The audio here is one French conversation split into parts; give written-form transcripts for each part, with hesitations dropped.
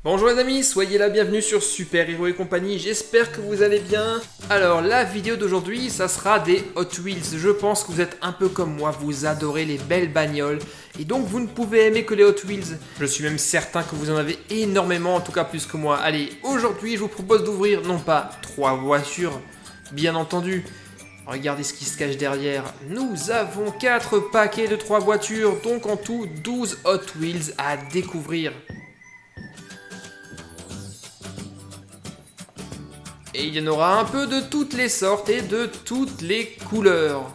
Bonjour les amis, soyez la bienvenue sur Super Hero et compagnie, j'espère que vous allez bien. Alors la vidéo d'aujourd'hui, ça sera des Hot Wheels. Je pense que vous êtes un peu comme moi, vous adorez les belles bagnoles et donc vous ne pouvez aimer que les Hot Wheels. Je suis même certain que vous en avez énormément, en tout cas plus que moi. Allez, aujourd'hui je vous propose d'ouvrir non pas 3 voitures, bien entendu. Regardez ce qui se cache derrière. Nous avons 4 paquets de 3 voitures, donc en tout 12 Hot Wheels à découvrir. Et il y en aura un peu de toutes les sortes et de toutes les couleurs.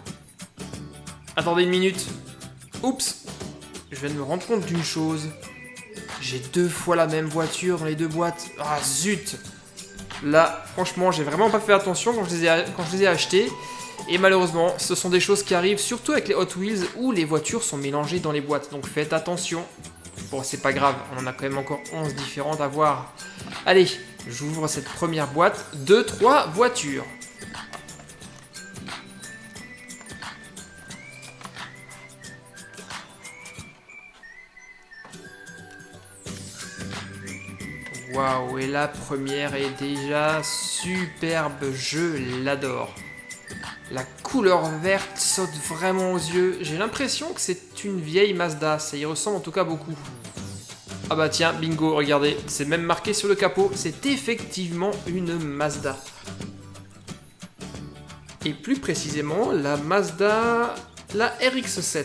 Attendez une minute. Oups. Je viens de me rendre compte d'une chose. J'ai 2 fois la même voiture dans les 2 boîtes. Ah zut. Là, franchement, j'ai vraiment pas fait attention quand je les ai achetés. Et malheureusement, ce sont des choses qui arrivent surtout avec les Hot Wheels où les voitures sont mélangées dans les boîtes. Donc faites attention. Bon, c'est pas grave, on en a quand même encore 11 différentes à voir. Allez, j'ouvre cette première boîte de 3 voitures. Waouh, et la première est déjà superbe, je l'adore. La couleur verte saute vraiment aux yeux. J'ai l'impression que c'est une vieille Mazda, ça y ressemble en tout cas beaucoup. Ah bah tiens, bingo, regardez, c'est même marqué sur le capot, c'est effectivement une Mazda. Et plus précisément, la Mazda, la RX-7.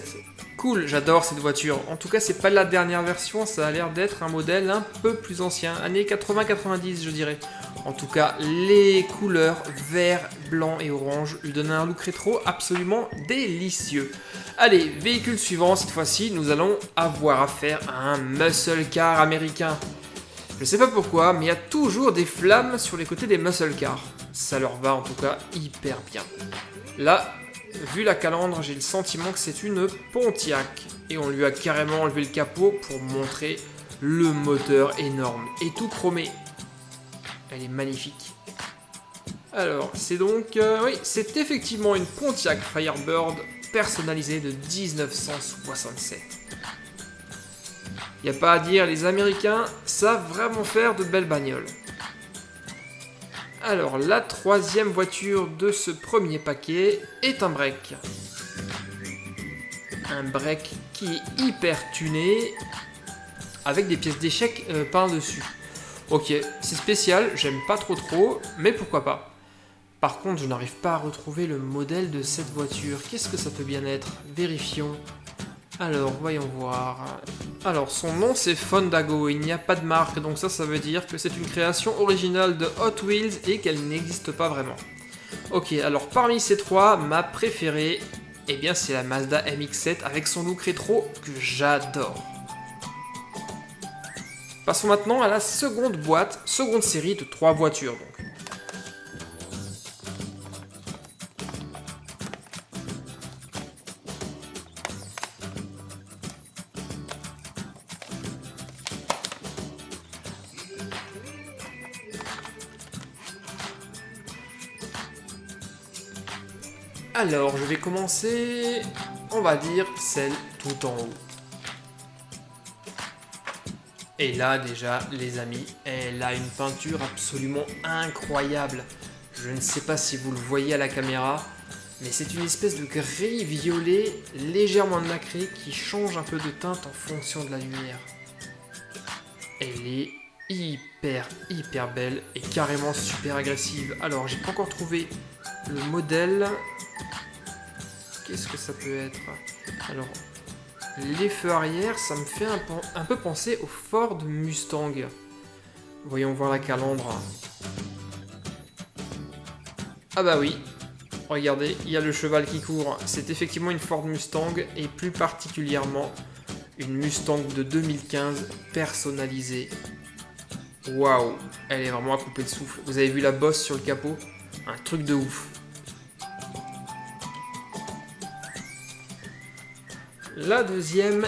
Cool, j'adore cette voiture. En tout cas, c'est pas la dernière version, ça a l'air d'être un modèle un peu plus ancien, années 80-90 je dirais. En tout cas, les couleurs vert, blanc et orange lui donnent un look rétro absolument délicieux. Allez, véhicule suivant, cette fois-ci, nous allons avoir affaire à un muscle car américain. Je sais pas pourquoi, mais il y a toujours des flammes sur les côtés des muscle cars. Ça leur va en tout cas hyper bien. Là, vu la calandre, j'ai le sentiment que c'est une Pontiac. Et on lui a carrément enlevé le capot pour montrer le moteur énorme et tout chromé. Elle est magnifique. Alors, c'est donc... oui, c'est effectivement une Pontiac Firebird personnalisée de 1967. Y a pas à dire, les Américains savent vraiment faire de belles bagnoles. Alors, la troisième voiture de ce premier paquet est un break. Un break qui est hyper tuné, avec des pièces d'échecs par-dessus. Ok, c'est spécial, j'aime pas trop, mais pourquoi pas. Par contre, je n'arrive pas à retrouver le modèle de cette voiture. Qu'est-ce que ça peut bien être? Vérifions. Alors, voyons voir. Alors, son nom c'est Fondago, il n'y a pas de marque, donc ça veut dire que c'est une création originale de Hot Wheels et qu'elle n'existe pas vraiment. Ok, alors parmi ces 3, ma préférée, eh bien c'est la Mazda MX-7 avec son look rétro que j'adore. Passons maintenant à la seconde boîte, seconde série de 3 voitures donc. Alors, je vais commencer, on va dire, celle tout en haut. Et là, déjà, les amis, elle a une peinture absolument incroyable. Je ne sais pas si vous le voyez à la caméra, mais c'est une espèce de gris violet légèrement nacré qui change un peu de teinte en fonction de la lumière. Elle est hyper belle et carrément super agressive. Alors, j'ai pas encore trouvé le modèle. Qu'est-ce que ça peut être? Alors, les feux arrière, ça me fait un peu penser au Ford Mustang. Voyons voir la calandre. Ah bah oui, regardez, il y a le cheval qui court. C'est effectivement une Ford Mustang et plus particulièrement une Mustang de 2015 personnalisée. Waouh, elle est vraiment à couper le souffle. Vous avez vu la bosse sur le capot? Un truc de ouf. La deuxième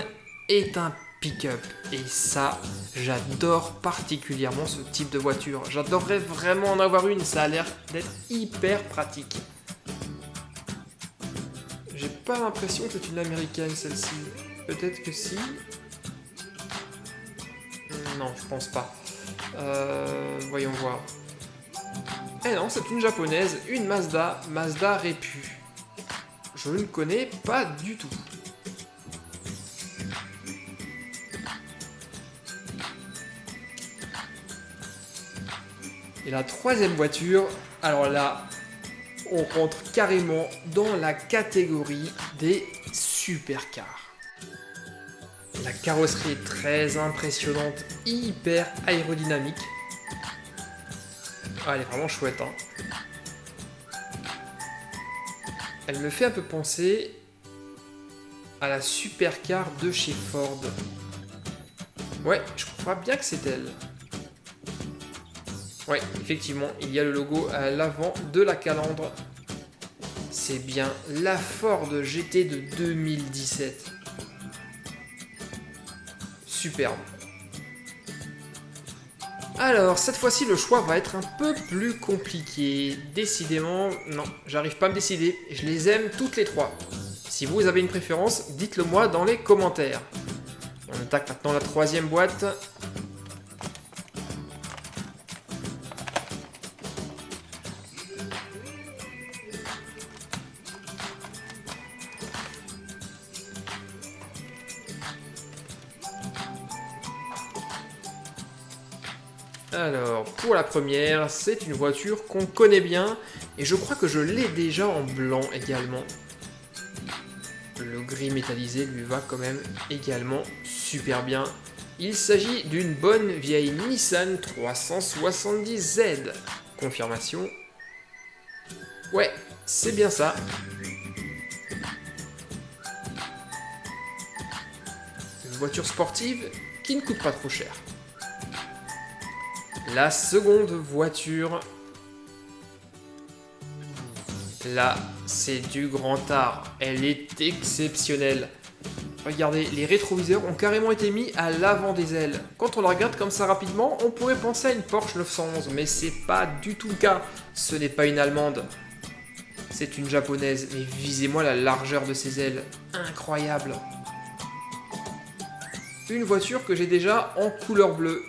est un pick-up. Et ça, j'adore particulièrement ce type de voiture. J'adorerais vraiment en avoir une, ça a l'air d'être hyper pratique. J'ai pas l'impression que c'est une américaine celle-ci. Peut-être que si. Non, je pense pas. Voyons voir. Eh non, c'est une japonaise, une Mazda, Mazda Répu. Je ne connais pas du tout. Et la troisième voiture, alors là, on rentre carrément dans la catégorie des supercars. La carrosserie est très impressionnante, hyper aérodynamique. Ah, elle est vraiment chouette, hein. Elle me fait un peu penser à la supercar de chez Ford. Ouais, je crois bien que c'est elle. Ouais, effectivement, il y a le logo à l'avant de la calandre. C'est bien la Ford GT de 2017. Superbe. Alors, cette fois-ci, le choix va être un peu plus compliqué. Décidément, non, j'arrive pas à me décider. Je les aime toutes les trois. Si vous avez une préférence, dites-le moi dans les commentaires. On attaque maintenant la troisième boîte. Alors, pour la première, c'est une voiture qu'on connaît bien, et je crois que je l'ai déjà en blanc également. Le gris métallisé lui va quand même également super bien. Il s'agit d'une bonne vieille Nissan 370Z. Confirmation. Ouais, c'est bien ça. Une voiture sportive qui ne coûte pas trop cher. La seconde voiture, là, c'est du grand art. Elle est exceptionnelle. Regardez, les rétroviseurs ont carrément été mis à l'avant des ailes. Quand on la regarde comme ça rapidement, on pourrait penser à une Porsche 911, mais c'est pas du tout le cas. Ce n'est pas une allemande. C'est une japonaise, mais visez-moi la largeur de ses ailes. Incroyable. Une voiture que j'ai déjà en couleur bleue.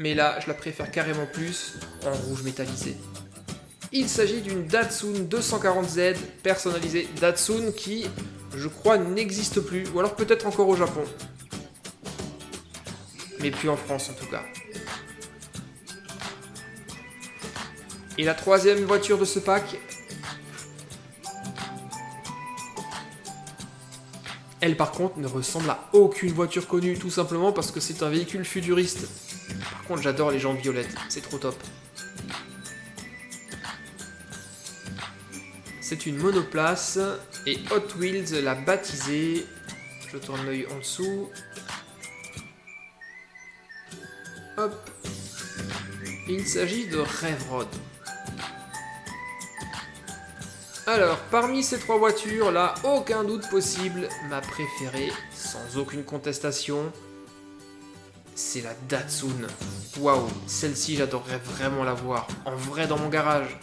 Mais là, je la préfère carrément plus en rouge métallisé. Il s'agit d'une Datsun 240Z personnalisée. Datsun qui, je crois, n'existe plus, ou alors peut-être encore au Japon. Mais plus en France en tout cas. Et la troisième voiture de ce pack, elle par contre ne ressemble à aucune voiture connue, tout simplement parce que c'est un véhicule futuriste. Par contre, j'adore les jantes violettes, c'est trop top. C'est une monoplace et Hot Wheels l'a baptisée. Je tourne l'œil en dessous. Hop. Il s'agit de Rave Road. Alors, parmi ces trois voitures, là, aucun doute possible, ma préférée, sans aucune contestation, c'est la Datsun. Waouh, celle-ci j'adorerais vraiment la voir, en vrai dans mon garage.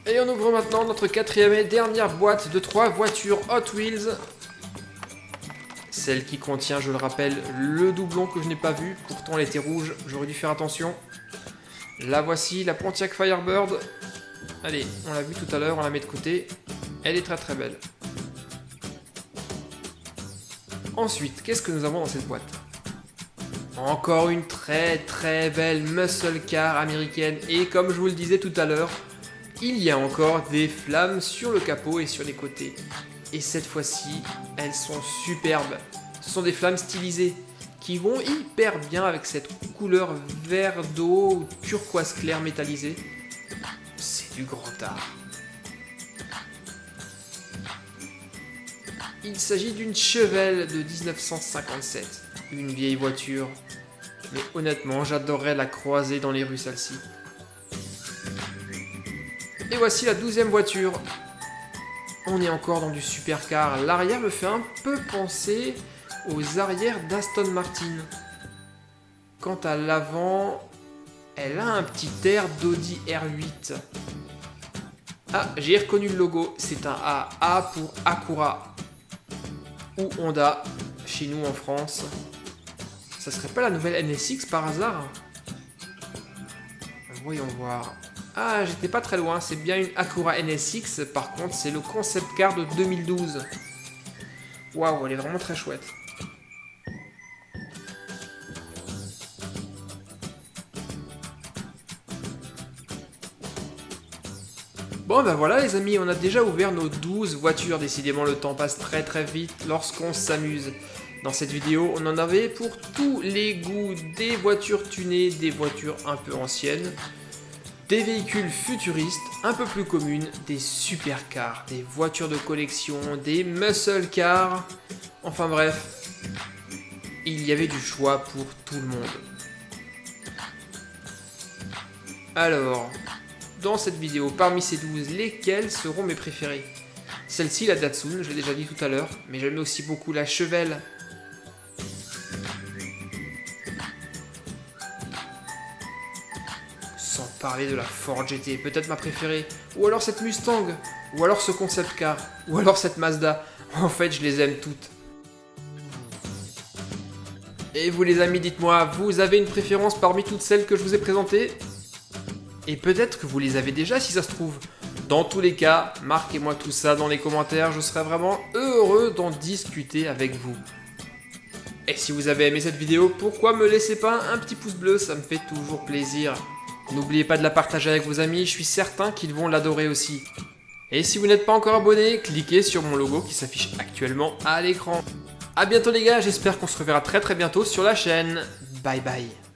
Et on ouvre maintenant notre quatrième et dernière boîte de 3 voitures Hot Wheels. Celle qui contient, je le rappelle, le doublon que je n'ai pas vu, pourtant elle était rouge, j'aurais dû faire attention. La voici, la Pontiac Firebird. Allez, on l'a vu tout à l'heure, on la met de côté. Elle est très très belle. Ensuite, qu'est-ce que nous avons dans cette boîte? Encore une très très belle muscle car américaine. Et comme je vous le disais tout à l'heure, il y a encore des flammes sur le capot et sur les côtés. Et cette fois-ci, elles sont superbes. Ce sont des flammes stylisées qui vont hyper bien avec cette couleur vert d'eau ou turquoise clair métallisé. C'est du grand art. Il s'agit d'une Chevelle de 1957, une vieille voiture. Mais honnêtement, j'adorerais la croiser dans les rues celle-ci. Et voici la 12e voiture. On est encore dans du supercar. L'arrière me fait un peu penser aux arrières d'Aston Martin. Quant à l'avant, elle a un petit air d'Audi R8. Ah, j'ai reconnu le logo, c'est un A. A pour Acura. Ou Honda, chez nous en France. Ça serait pas la nouvelle NSX par hasard? Voyons voir. Ah, j'étais pas très loin, c'est bien une Acura NSX, par contre c'est le concept car de 2012. Waouh, elle est vraiment très chouette. Bon ben voilà les amis, on a déjà ouvert nos 12 voitures, décidément le temps passe très très vite lorsqu'on s'amuse. Dans cette vidéo, on en avait pour tous les goûts, des voitures tunées, des voitures un peu anciennes, des véhicules futuristes, un peu plus communes, des supercars, des voitures de collection, des muscle cars, enfin bref, il y avait du choix pour tout le monde. Alors, dans cette vidéo, parmi ces 12, lesquelles seront mes préférées? Celle-ci, la Datsun, je l'ai déjà dit tout à l'heure, mais j'aime aussi beaucoup la Chevelle. Sans parler de la Ford GT, peut-être ma préférée. Ou alors cette Mustang, ou alors ce concept car, ou alors cette Mazda. En fait, je les aime toutes. Et vous les amis, dites-moi, vous avez une préférence parmi toutes celles que je vous ai présentées? Et peut-être que vous les avez déjà si ça se trouve. Dans tous les cas, marquez-moi tout ça dans les commentaires, je serai vraiment heureux d'en discuter avec vous. Et si vous avez aimé cette vidéo, pourquoi me laissez pas un petit pouce bleu, ça me fait toujours plaisir. N'oubliez pas de la partager avec vos amis, je suis certain qu'ils vont l'adorer aussi. Et si vous n'êtes pas encore abonné, cliquez sur mon logo qui s'affiche actuellement à l'écran. A bientôt les gars, j'espère qu'on se reverra très bientôt sur la chaîne. Bye bye.